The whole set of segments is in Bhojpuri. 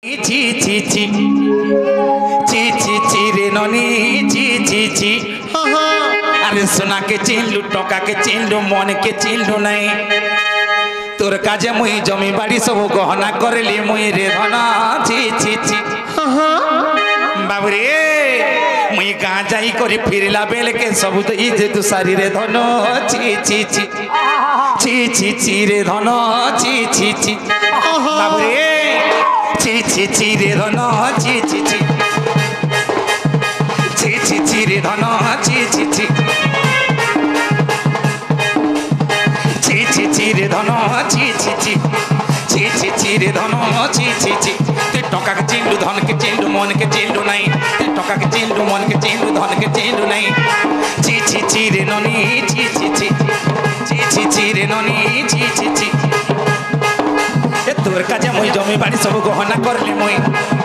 ची ची ची ची ची ची रे ननी ची ची ची अरे सोना के चिनलु टका के चिनलु मन के चिनलु नहीं तोर काजे मुई जमी बाड़ी सब गहना करली मुई रे धना ची ची ची बाबू रे मुई गाँ जाई करी फिरला बेल के सब तो इजे तू सारी रे धन ची ची ची ची ची ची रे धन ची ची ची बाबू रे ची ची ची रे धन ची ची ची ची ची ची रे धन ची ची ची ची ची ची रे धन ची ची ची ची ची ची रे धन ची ची ची ते टका के चिंडू धन के चिंडू मन के चिंडू नहीं ते टका के चिंडू मन के चिंडू धन के चिंडू नहीं ची ची ची रे ननी ची ची ची ची ची ची रे ननी ची ची ची तोर काजे मुई जमी बाड़ी सब गहना करले मुई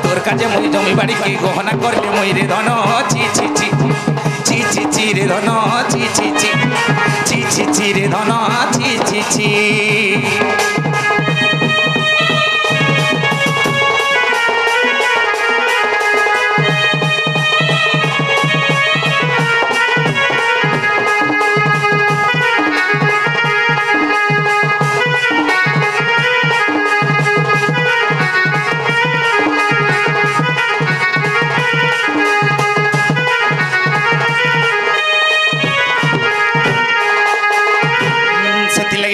तोर काजे मुई जमी बाड़ी की गहना करले मुई रे धन ची ची ची ची ची ची रे धन ची ची ची ची ची ची रे धन ची ची ची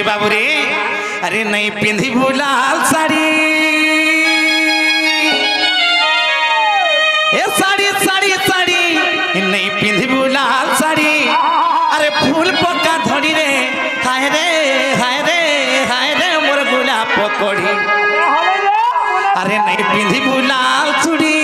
बाबू रे अरे नहीं पिंधी लाल साड़ी ए साड़ी साड़ी साड़ी नहीं पिंधी लाल साड़ी अरे फूल पक्का धड़ी रे हाय रे हाय रे हाय रे मोर गुलाब पकड़ी अरे नहीं पिंधी लाल चूड़ी